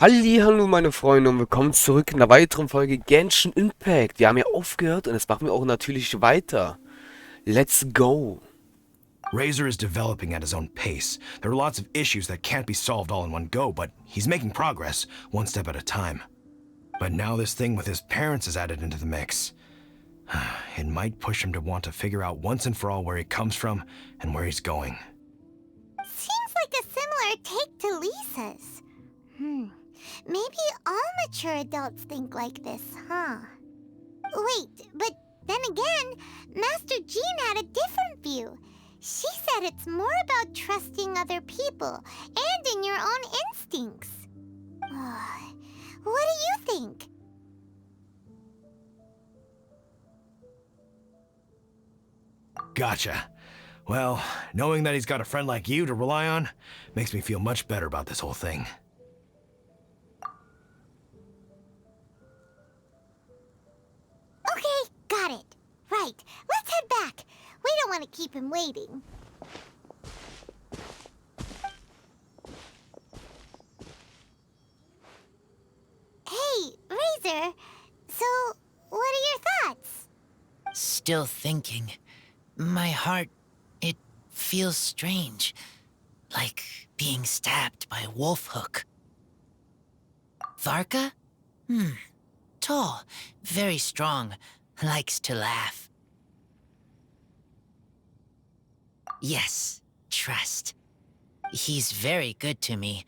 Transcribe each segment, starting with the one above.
Hallihallo meine Freunde und willkommen zurück in einer weiteren Folge Genshin Impact. Wir haben ja aufgehört und jetzt machen wir auch natürlich weiter. Let's go. Razor is developing at his own pace. There are lots of issues that can't be solved all in one go, but he's making progress, one step at a time. But now this thing with his parents is added into the mix. It might push him to want to figure out once and for all where he comes from and where he's going. Seems like a similar take to Lisa's. Maybe all mature adults think like this, huh? Wait, but then again, Master Jean had a different view. She said it's more about trusting other people and in your own instincts. What do you think? Gotcha. Well, knowing that he's got a friend like you to rely on makes me feel much better about this whole thing. Okay, got it. Right, let's head back. We don't want to keep him waiting. Hey, Razor. So, what are your thoughts? Still thinking. My heart, it feels strange. Like being stabbed by a wolf hook. Varka? Tall, very strong, likes to laugh. Yes, trust. He's very good to me.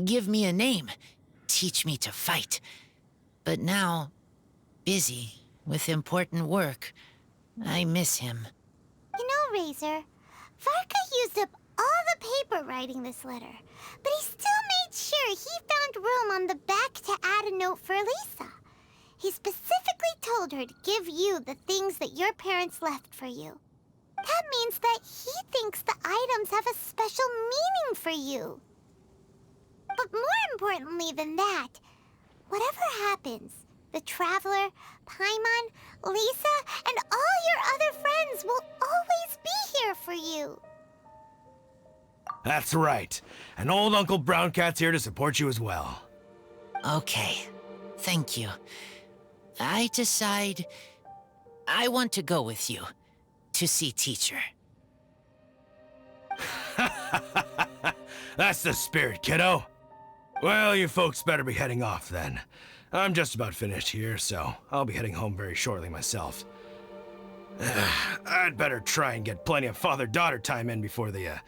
Give me a name. Teach me to fight. But now, busy with important work. I miss him. You know, Razor, Varka used up all the paper writing this letter, but he still made sure he found room on the back to add a note for Lisa. He specifically told her to give you the things that your parents left for you. That means that he thinks the items have a special meaning for you. But more importantly than that, whatever happens, the Traveler, Paimon, Lisa, and all your other friends will always be here for you. That's right. And old Uncle Brown Cat's here to support you as well. Okay, thank you. I decide I want to go with you to see teacher. That's the spirit, kiddo. Well, you folks better be heading off then. I'm just about finished here, so I'll be heading home very shortly myself. I'd better try and get plenty of father-daughter time in before the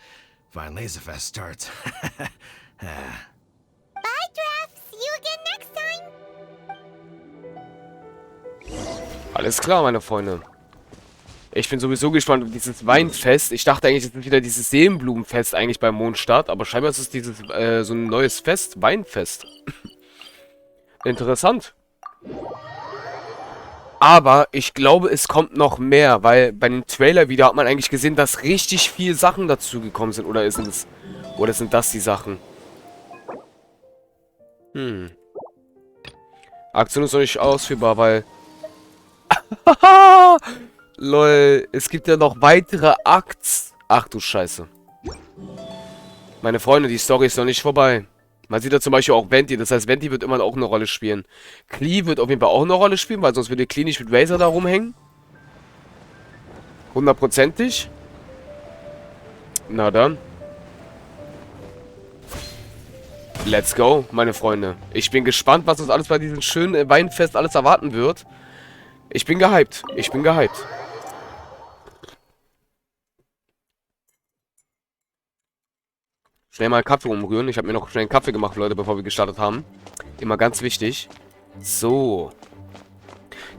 Weinlesefest starts. Bye, Draft. See you again next time. Alles klar meine Freunde. Ich bin sowieso gespannt auf dieses Weinfest. Ich dachte eigentlich, es ist wieder dieses Seelenblumenfest eigentlich beim Mondstart, aber scheinbar ist es dieses so ein neues Fest, Weinfest. Interessant. Aber ich glaube, es kommt noch mehr, weil bei dem Trailer wieder hat man eigentlich gesehen, dass richtig viele Sachen dazu gekommen sind. Oder sind das die Sachen? Aktion ist noch nicht ausführbar, weil... Lol, es gibt ja noch weitere Akts. Ach du Scheiße. Meine Freunde, die Story ist noch nicht vorbei. Man sieht da zum Beispiel auch Venti, das heißt, Venti wird immer auch eine Rolle spielen. Klee wird auf jeden Fall auch eine Rolle spielen, weil sonst würde Klee nicht mit Razor da rumhängen. 100%ig. Na dann. Let's go, meine Freunde. Ich bin gespannt, was uns alles bei diesem schönen Weinfest alles erwarten wird. Ich bin gehypt. Ich bin gehypt. Schnell mal einen Kaffee umrühren. Ich habe mir noch schnell einen Kaffee gemacht, Leute, bevor wir gestartet haben. Immer ganz wichtig. So.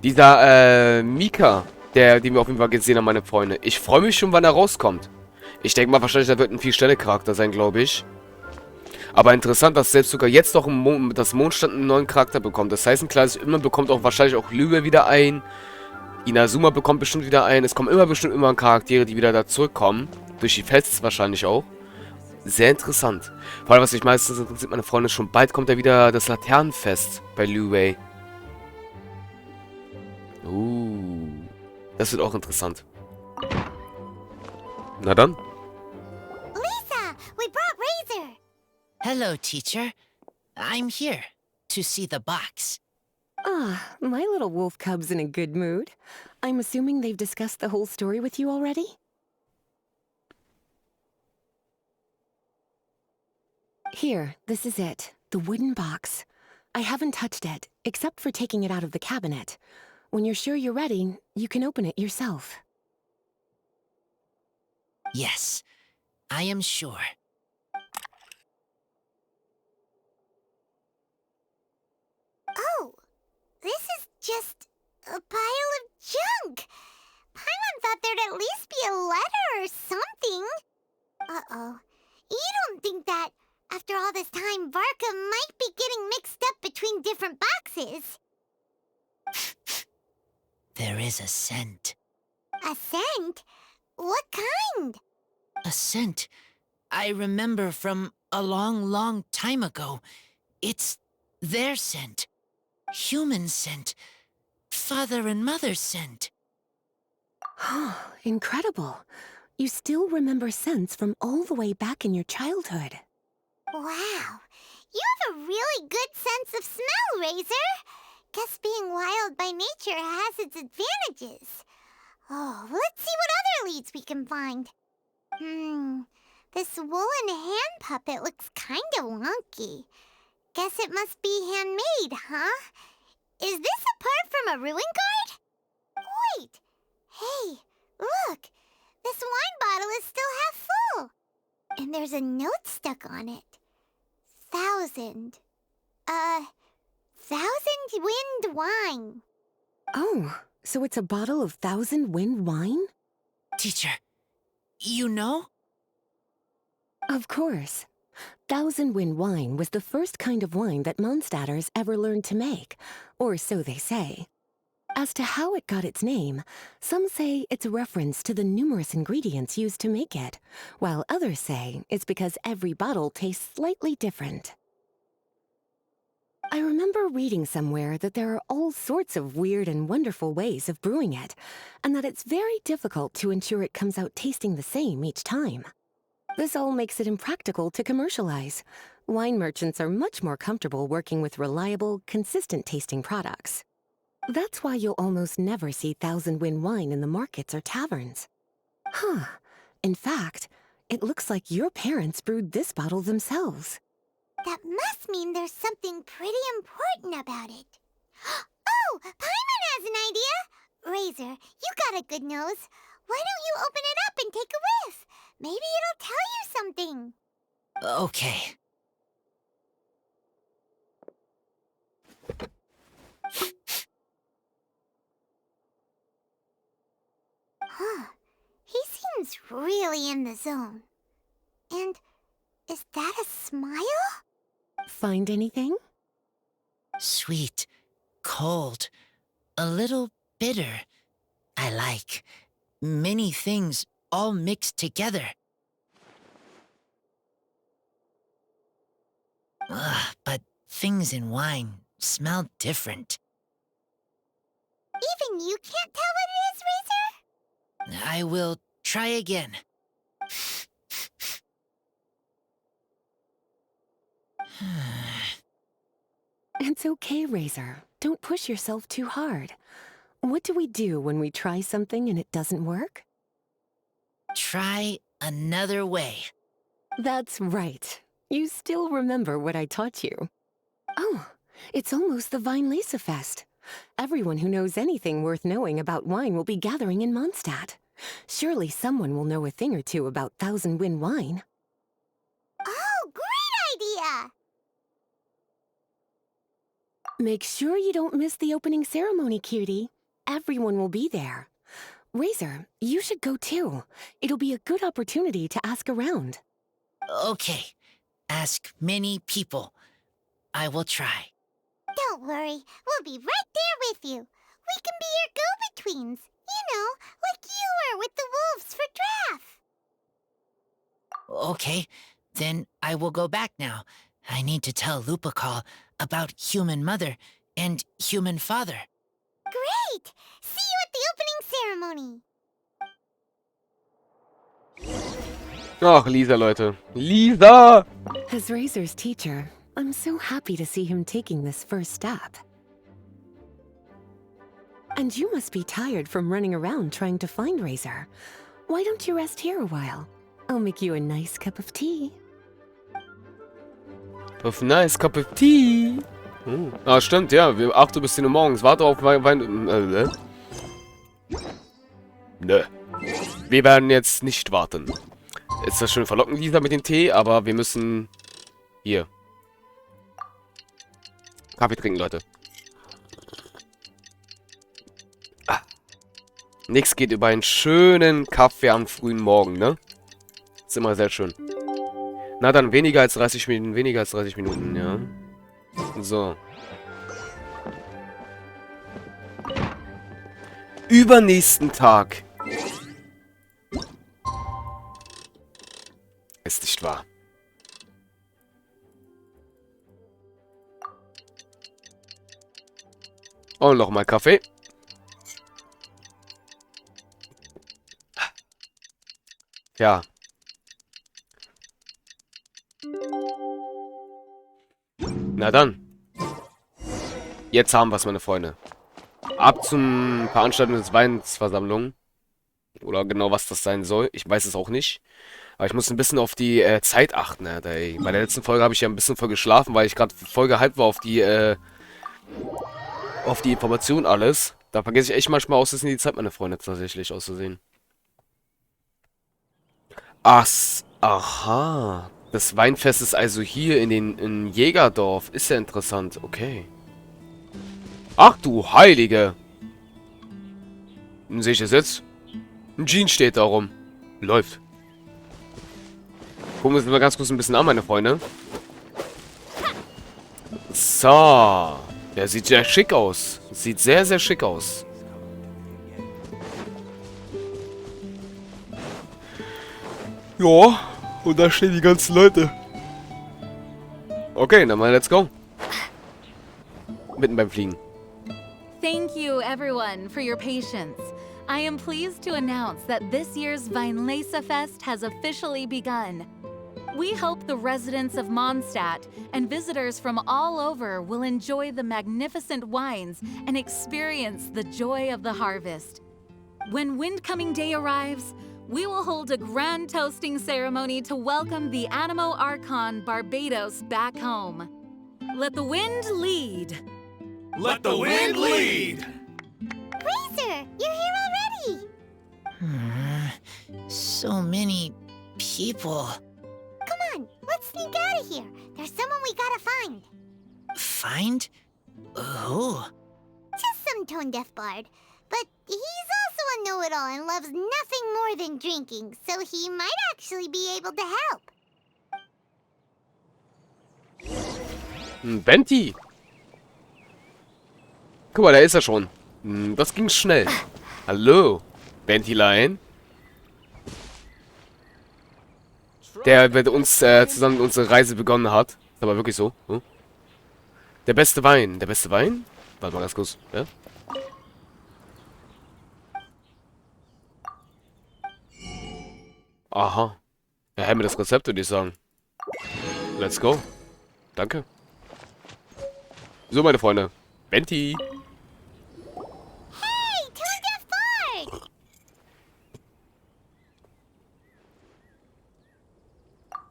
Dieser, Mika, den wir auf jeden Fall gesehen haben, meine Freunde. Ich freue mich schon, wann er rauskommt. Ich denke mal, wahrscheinlich, der wird ein viel schneller Charakter sein, glaube ich. Aber interessant, dass selbst sogar jetzt noch das Mondstand einen neuen Charakter bekommt. Das heißt, ein kleines Immer bekommt auch wahrscheinlich auch Lübe wieder ein. Inazuma bekommt bestimmt wieder ein. Es kommen bestimmt immer Charaktere, die wieder da zurückkommen. Durch die Fests wahrscheinlich auch. Sehr interessant. Vor allem, was mich meistens interessiert, meine Freunde, schon bald kommt ja wieder das Laternenfest bei Liu Wei. Das wird auch interessant. Na dann. Lisa, we brought Razor. Hello, teacher. I'm here to see the box. Ah, my little wolf cub's in a good mood. I'm assuming they've discussed the whole story with you already? Here, this is it. The wooden box. I haven't touched it, except for taking it out of the cabinet. When you're sure you're ready, you can open it yourself. Yes, I am sure. Oh, this is just a pile of junk. Paimon thought there'd at least be a letter or something. Uh-oh. You don't think that, after all this time, Varka might be getting mixed up between different boxes? There is a scent. A scent? What kind? A scent I remember from a long, long time ago. It's their scent. Human scent. Father and mother scent. Oh, incredible. You still remember scents from all the way back in your childhood. Wow. You have a really good sense of smell, Razor. Guess being wild by nature has its advantages. Oh, let's see what other leads we can find. This woolen hand puppet looks kinda wonky. Guess it must be handmade, huh? Is this a part from a ruin guard? Wait! Hey, look! This wine bottle is still half full. And there's a note stuck on it. 1,000. 1,000 wind wine. Oh, so it's a bottle of 1,000 wind wine? Teacher, you know? Of course. 1,000 wind wine was the first kind of wine that Mondstadters ever learned to make, or so they say. As to how it got its name, some say it's a reference to the numerous ingredients used to make it, while others say it's because every bottle tastes slightly different. I remember reading somewhere that there are all sorts of weird and wonderful ways of brewing it, and that it's very difficult to ensure it comes out tasting the same each time. This all makes it impractical to commercialize. Wine merchants are much more comfortable working with reliable, consistent-tasting products. That's why you'll almost never see 1,000 wind wine in the markets or taverns. Huh. In fact, it looks like your parents brewed this bottle themselves. That must mean there's something pretty important about it. Oh, Paimon has an idea! Razor, you got a good nose. Why don't you open it up and take a whiff? Maybe it'll tell you something. Okay. Huh. He seems really in the zone. And is that a smile? Find anything? Sweet, cold, a little bitter. I like. Many things all mixed together. But things in wine smell different. Even you can't tell what it is, Razor? I will try again. It's okay, Razor. Don't push yourself too hard. What do we do when we try something and it doesn't work? Try another way. That's right. You still remember what I taught you. Oh, it's almost the Weinlesefest. Everyone who knows anything worth knowing about wine will be gathering in Mondstadt. Surely someone will know a thing or two about 1,000 wind wine. Oh, great idea! Make sure you don't miss the opening ceremony, cutie. Everyone will be there. Razor, you should go too. It'll be a good opportunity to ask around. Okay. Ask many people. I will try. Don't worry, we'll be right there with you. We can be your go-betweens. You know, like you were with the wolves for Draff. Okay, then I will go back now. I need to tell Lupacall about human mother and human father. Great! See you at the opening ceremony. Ach, Lisa, Leute. Lisa! As Razor's teacher, I'm so happy to see him taking this first step. And you must be tired from running around trying to find Razor. Why don't you rest here a while? I'll make you a nice cup of tea. Of nice cup of tea. Ah, stimmt, ja. 8 Uhr bis 10 Uhr morgens. Warte auf Wein... Nö. Wir werden jetzt nicht warten. Ist das schön verlockend, Lisa, mit dem Tee, aber wir müssen... Hier. Kaffee trinken, Leute. Nichts geht über einen schönen Kaffee am frühen Morgen, ne? Ist immer sehr schön. Na dann, weniger als 30 Minuten, ja. So. Übernächsten Tag. Ist nicht wahr. Und nochmal Kaffee. Ja. Na dann. Jetzt haben wir es, meine Freunde. Ab zum Veranstaltung des Weinsversammlung. Oder genau, was das sein soll. Ich weiß es auch nicht. Aber ich muss ein bisschen auf die Zeit achten. Alter, ey. Bei der letzten Folge habe ich ja ein bisschen voll geschlafen, weil ich gerade voll gehypt war auf die Information alles. Da vergesse ich echt manchmal aus, die Zeit, meine Freunde, tatsächlich auszusehen. Aha. Das Weinfest ist also hier in Jägerdorf. Ist ja interessant. Okay. Ach du Heilige. Sehe ich das jetzt? Ein Jean steht da rum. Läuft. Gucken wir uns mal ganz kurz ein bisschen an, meine Freunde. So. Der sieht sehr schick aus. Sieht sehr, sehr schick aus. Ja, und da stehen die ganzen Leute. Okay, dann mal let's go. Mitten beim Fliegen. Thank you, everyone, for your patience. I am pleased to announce that this year's Weinlesefest has officially begun. We hope the residents of Mondstadt and visitors from all over will enjoy the magnificent wines and experience the joy of the harvest. When Windcoming Day arrives, we will hold a grand toasting ceremony to welcome the Animo Archon Barbados back home. Let the wind lead. Let the wind lead! Razor, you're here already! So many people. Come on, let's sneak out of here. There's someone we gotta find. Find? Who? Just some tone-deaf bard. But he's also a know-it-all and loves nothing more than drinking, so he might actually be able to help. Benti. Guck mal, da ist er schon. Das ging schnell. Hallo, Bentilein. Der mit uns zusammen unsere Reise begonnen hat. Ist aber wirklich so. Hm? Der beste Wein. Der beste Wein? Warte mal ganz kurz. Ja? Aha. Ja, hätten wir das Rezept, würde ich sagen. Let's go. Danke. So, meine Freunde. Benti. Hey, tone-deaf bard!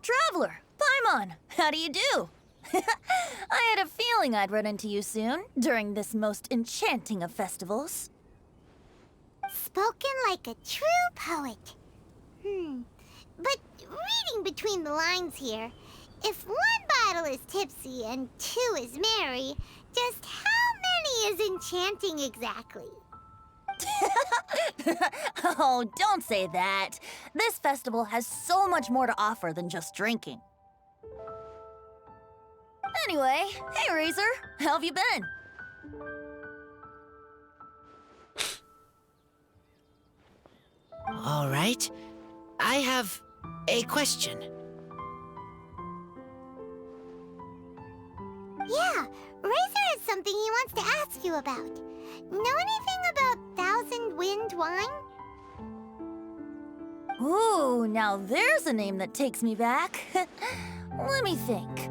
Traveler, Paimon, how do you do? I had a feeling I'd run into you soon, during this most enchanting of festivals. Spoken like a true poet. But reading between the lines here, if one bottle is tipsy and 2 is merry, just how many is enchanting exactly? Oh, don't say that. This festival has so much more to offer than just drinking. Anyway, hey Razor, how have you been? All right. I have a question. Yeah, Razor has something he wants to ask you about. Know anything about Thousand Wind wine? Ooh, now there's a name that takes me back. Let me think.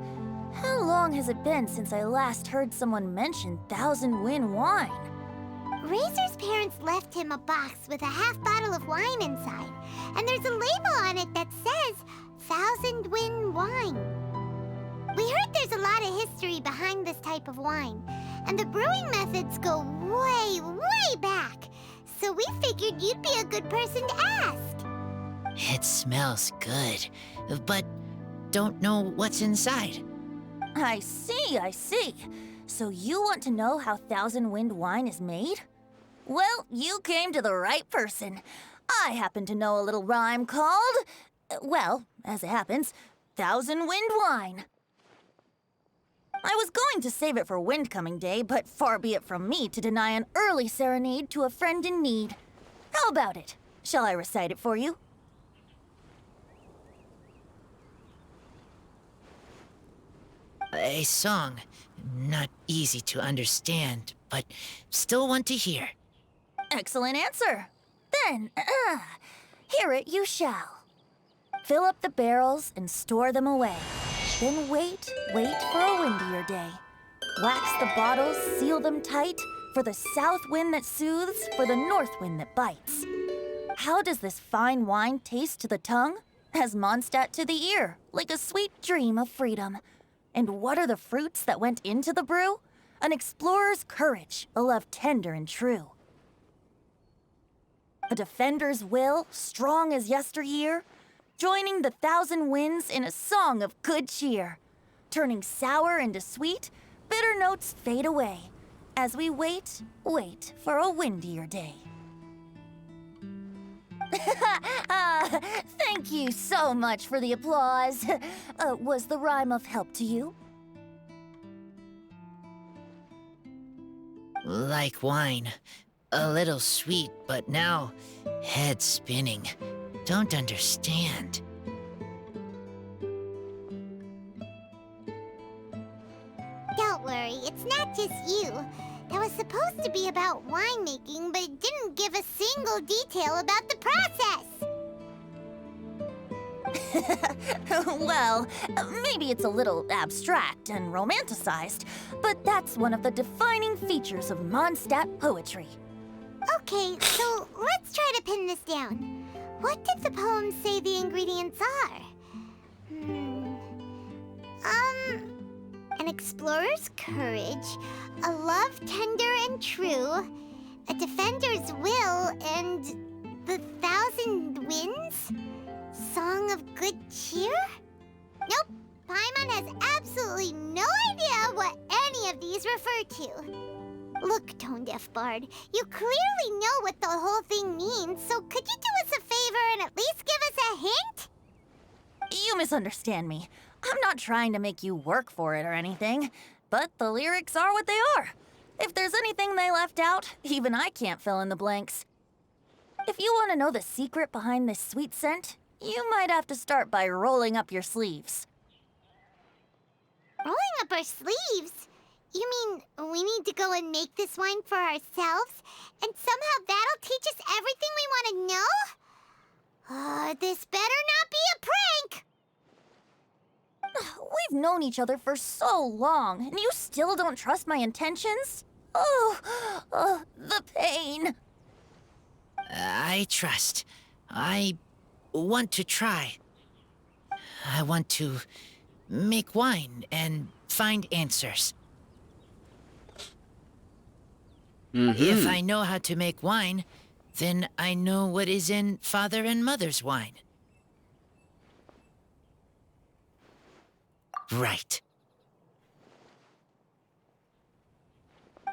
How long has it been since I last heard someone mention Thousand Wind wine? Razor's parents left him a box with a half bottle of wine inside, and there's a label on it that says Thousand Wind wine. We heard there's a lot of history behind this type of wine, and the brewing methods go way, way back. So we figured you'd be a good person to ask. It smells good, but don't know what's inside. I see, I see. So you want to know how Thousand Wind wine is made? Well, you came to the right person. I happen to know a little rhyme called, well, as it happens, Thousand Wind wine. I was going to save it for Windcoming Day, but far be it from me to deny an early serenade to a friend in need. How about it? Shall I recite it for you? A song, not easy to understand, but still one to hear. Excellent answer. Then, hear it you shall. Fill up the barrels and store them away. Then wait for a windier day. Wax the bottles, seal them tight, for the south wind that soothes, for the north wind that bites. How does this fine wine taste to the tongue? As Mondstadt to the ear, like a sweet dream of freedom. And what are the fruits that went into the brew? An explorer's courage, a love tender and true. A defender's will, strong as yesteryear, joining the thousand winds in a song of good cheer. Turning sour into sweet, bitter notes fade away, as we wait for a windier day. Thank you so much for the applause. Was the rhyme of help to you? Like wine. A little sweet, but now head spinning. Don't understand. Don't worry, it's not just you. That was supposed to be about winemaking, but it didn't give a single detail about the process. Well, maybe it's a little abstract and romanticized, but that's one of the defining features of Mondstadt poetry. Okay, so let's try to pin this down. What did the poem say the ingredients are? An explorer's courage, a love tender and true, a defender's will, and the thousand winds? Song of good cheer? Nope, Paimon has absolutely no idea what any of these refer to. Look, Tone Deaf Bard, you clearly know what the whole thing means, so could you do us a favor and at least give us a hint? You misunderstand me. I'm not trying to make you work for it or anything, but the lyrics are what they are. If there's anything they left out, even I can't fill in the blanks. If you want to know the secret behind this sweet scent, you might have to start by rolling up your sleeves. Rolling up our sleeves? You mean we need to go and make this wine for ourselves, and somehow that'll teach us everything we want to know? This better not be a prank! We've known each other for so long, and you still don't trust my intentions? Oh, the pain. I trust. I want to try. I want to make wine and find answers. If I know how to make wine, then I know what is in father and mother's wine. Right.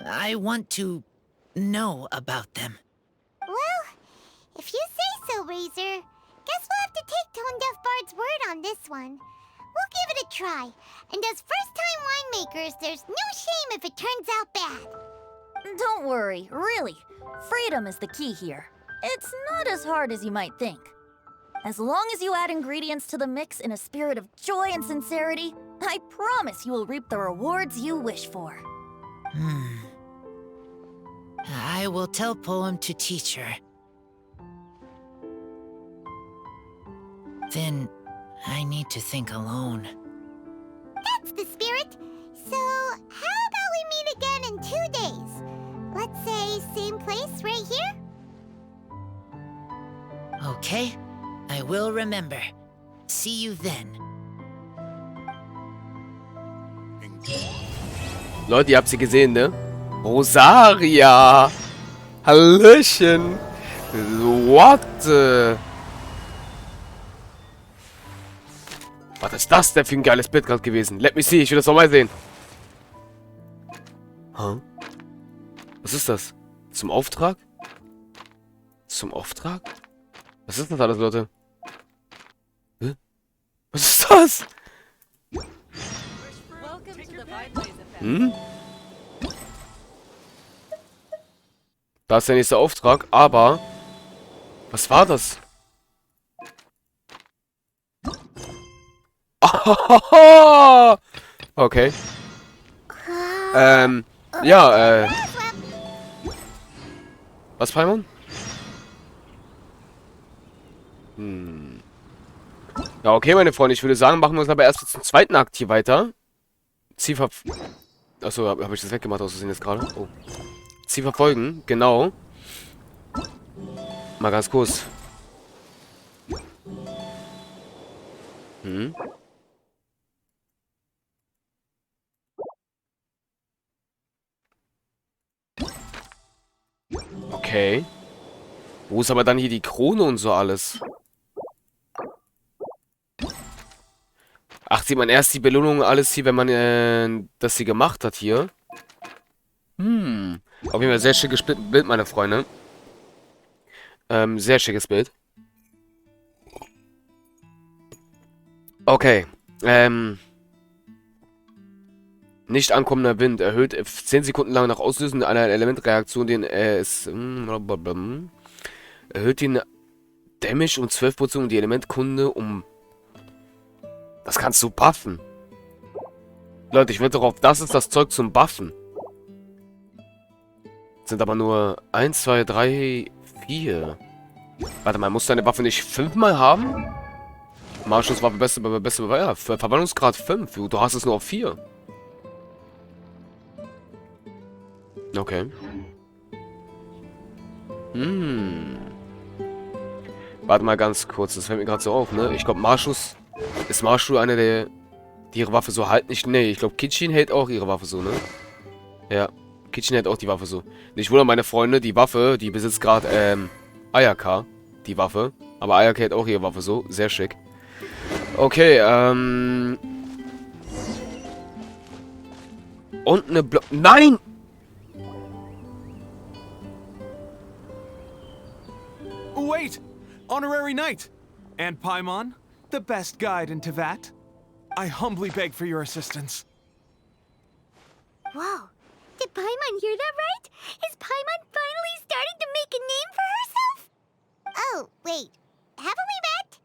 I want to know about them. Well, if you say so, Razor, guess we'll have to take Tone Deaf Bard's word on this one. We'll give it a try, and as first-time winemakers, there's no shame if it turns out bad. Don't worry, really. Freedom is the key here. It's not as hard as you might think. As long as you add ingredients to the mix in a spirit of joy and sincerity, I promise you will reap the rewards you wish for. I will tell Poem to teach her. Then I need to think alone. That's the spirit. Okay? I will remember. See you then. Leute, ihr habt sie gesehen, ne? Rosaria! Hallöchen! What? Was ist das denn für ein geiles Bild gerade gewesen? Let me see, ich will das nochmal sehen. Huh? Was ist das? Zum Auftrag? Zum Auftrag? Was ist das alles, Leute? Hä? Was ist das? Hm? Da ist der nächste Auftrag, aber... Was war das? Okay. Ja, Was, Paimon? Ja, okay, meine Freunde, ich würde sagen, machen wir uns aber erst zum zweiten Akt hier weiter. Achso, habe ich das weggemacht, aus Versehen jetzt gerade? Oh. Ziel verfolgen, genau. Mal ganz kurz. Okay. Wo ist aber dann hier die Krone und so alles? Ach, sieht man erst die Belohnung alles hier, wenn man das hier gemacht hat hier. Auf jeden Fall sehr schickes Bild, meine Freunde. Sehr schickes Bild. Okay. Nicht ankommender Wind. Erhöht 10 Sekunden lang nach Auslösen einer Elementreaktion den erhöht den Damage um 12% und die Elementkunde um... Das kannst du buffen. Leute, ich wette darauf, das ist das Zeug zum Buffen. Sind aber nur 1, 2, 3, 4. Warte mal, muss deine Waffe nicht 5-mal haben? Marschschusswaffe, beste ja, Verwandlungsgrad 5. Du hast es nur auf 4. Okay. Warte mal ganz kurz, das fällt mir gerade so auf, ne? Ich glaube, Marschschuss... Ist Marschschuh eine der... Die ihre Waffe so halten? Nicht, nee, ich glaube, Kitchen hält auch ihre Waffe so, ne? Ja, Kitchen hält auch die Waffe so. Nicht wundern, meine Freunde, die Waffe, die besitzt gerade, Ayaka. Die Waffe. Aber Ayaka hält auch ihre Waffe so. Sehr schick. Okay, Und eine Nein! Wait! Honorary Knight! And Paimon, the best guide in Tevat. I humbly beg for your assistance. Whoa. Did Paimon hear that right? Is Paimon finally starting to make a name for herself? Oh, wait. Haven't we met?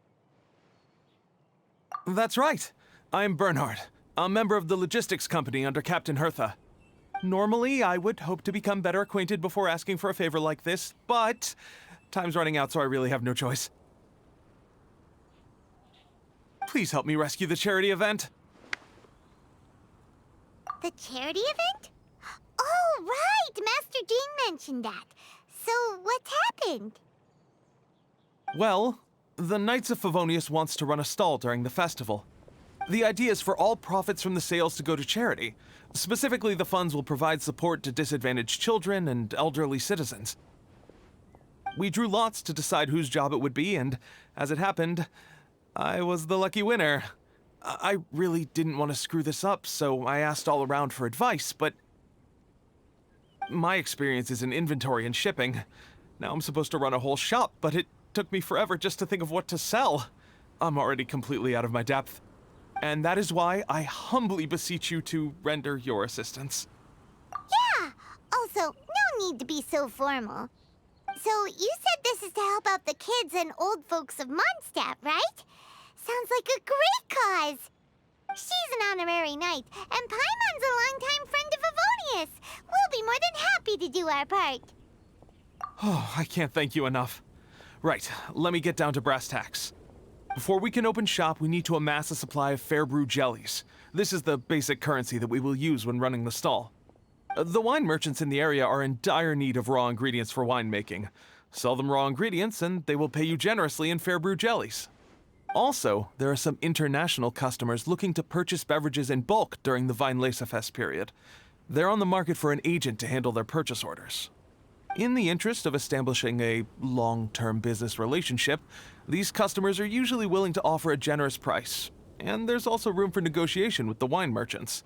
That's right. I'm Bernhard, a member of the logistics company under Captain Hertha. Normally, I would hope to become better acquainted before asking for a favor like this, but time's running out, so I really have no choice. Please help me rescue the charity event. The charity event? Oh, right! Master Jean mentioned that. So, what's happened? Well, the Knights of Favonius wants to run a stall during the festival. The idea is for all profits from the sales to go to charity. Specifically, the funds will provide support to disadvantaged children and elderly citizens. We drew lots to decide whose job it would be, and as it happened, I was the lucky winner. I really didn't want to screw this up, so I asked all around for advice, but my experience is in inventory and shipping. Now I'm supposed to run a whole shop, but it took me forever just to think of what to sell. I'm already completely out of my depth. And that is why I humbly beseech you to render your assistance. Yeah! Also, no need to be so formal. So, you said this is to help out the kids and old folks of Mondstadt, right? Sounds like a great cause! She's an honorary knight, and Paimon's a longtime friend of Favonius. We'll be more than happy to do our part. Oh, I can't thank you enough. Right, let me get down to brass tacks. Before we can open shop, we need to amass a supply of fair brew jellies. This is the basic currency that we will use when running the stall. The wine merchants in the area are in dire need of raw ingredients for winemaking, Sell them raw ingredients, and they will pay you generously in fair brew jellies. Also, there are some international customers looking to purchase beverages in bulk during the Weinlesefest period. They're on the market for an agent to handle their purchase orders. In the interest of establishing a long-term business relationship, these customers are usually willing to offer a generous price, and there's also room for negotiation with the wine merchants.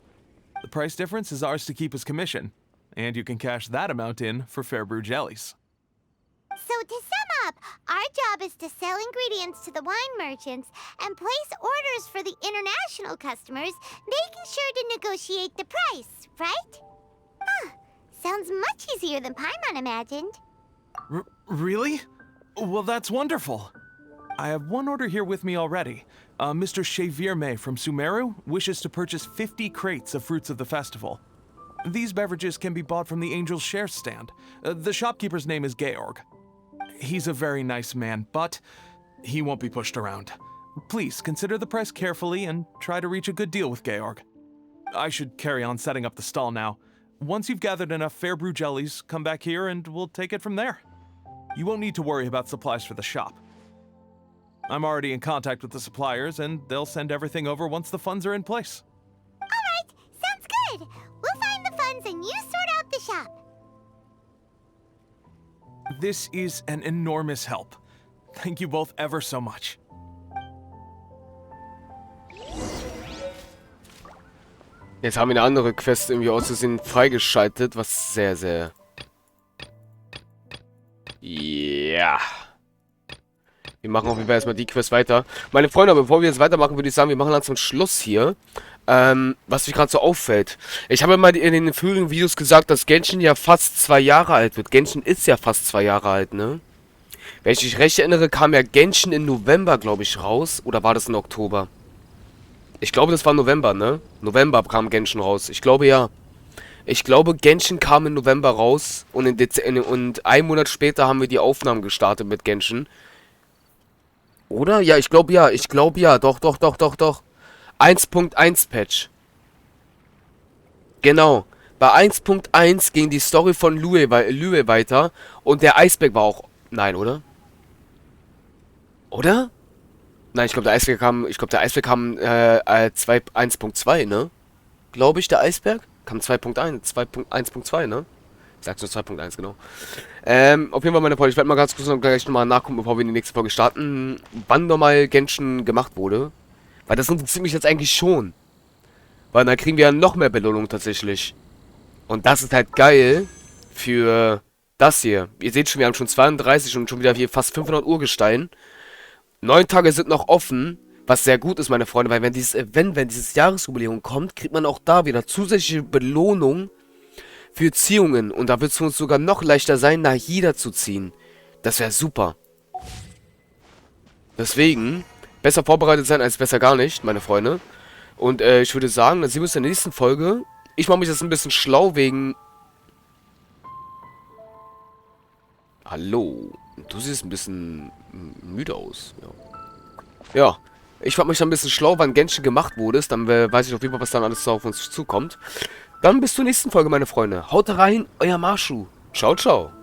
The price difference is ours to keep as commission, and you can cash that amount in for fair brew jellies. So to sum up, our job is to sell ingredients to the wine merchants and place orders for the international customers, making sure to negotiate the price, right? Huh. Sounds much easier than Paimon imagined. Really? Well, that's wonderful. I have one order here with me already. Mr. Xavier May from Sumeru wishes to purchase 50 crates of fruits of the festival. These beverages can be bought from the Angel's Share stand. The shopkeeper's name is Georg. He's a very nice man, but he won't be pushed around. Please consider the price carefully and try to reach a good deal with Georg. I should carry on setting up the stall now. Once you've gathered enough fair brew jellies, come back here and we'll take it from there. You won't need to worry about supplies for the shop. I'm already in contact with the suppliers, and they'll send everything over once the funds are in place. Alright, sounds good. We'll find the funds and you sort out the shop. This is an enormous help. Thank you both ever so much. Jetzt haben wir eine andere Quest irgendwie auszusehen freigeschaltet, was sehr, sehr... Ja. Wir machen auf jeden Fall erstmal die Quest weiter. Meine Freunde, bevor wir jetzt weitermachen, würde ich sagen, wir machen langsam Schluss hier. Was mich gerade so auffällt. Ich habe mal in den früheren Videos gesagt, dass Genshin ja fast 2 Jahre alt wird. Genshin ist ja fast 2 Jahre alt, ne? Wenn ich mich recht erinnere, kam ja Genshin im November, glaube ich, raus. Oder war das im Oktober? Ich glaube, das war November, ne? November kam Genshin raus. Ich glaube, ja. Ich glaube, Genshin kam im November raus. Und, und einen Monat später haben wir die Aufnahmen gestartet mit Genshin. Oder? Ja, ich glaube ja. Ich glaube ja. Doch. 1.1 Patch. Genau. Bei 1.1 ging die Story von Lue weiter. Und der Eisberg war auch... Nein, oder? Oder? Nein, ich glaube, der Eisberg kam 1.2, ne? Glaube ich, der Eisberg? Kam 1.2, ne? Ich sag's nur 2.1, genau. Auf jeden Fall, meine Freunde, ich werde mal ganz kurz noch gleich nochmal nachgucken, bevor wir in die nächste Folge starten, wann nochmal Genshin gemacht wurde. Weil das interessiert mich jetzt eigentlich schon. Weil dann kriegen wir ja noch mehr Belohnung tatsächlich. Und das ist halt geil für das hier. Ihr seht schon, wir haben schon 32 und schon wieder hier fast 500 Urgestein. 9 Tage sind noch offen, was sehr gut ist, meine Freunde, weil wenn dieses Event, wenn dieses Jahresjubiläum kommt, kriegt man auch da wieder zusätzliche Belohnung für Ziehungen. Und da wird es für uns sogar noch leichter sein, nach Hida zu ziehen. Das wäre super. Deswegen, besser vorbereitet sein als besser gar nicht, meine Freunde. Und ich würde sagen, dann sehen wir uns in der nächsten Folge. Ich mache mich jetzt ein bisschen schlau wegen... Hallo. Du siehst ein bisschen müde aus. Ja, ich mache mich dann ein bisschen schlau, wann Genshin gemacht wurde. Dann weiß ich auf jeden Fall, was dann alles auf uns zukommt. Dann bis zur nächsten Folge, meine Freunde. Haut rein, euer Marshu. Ciao, ciao.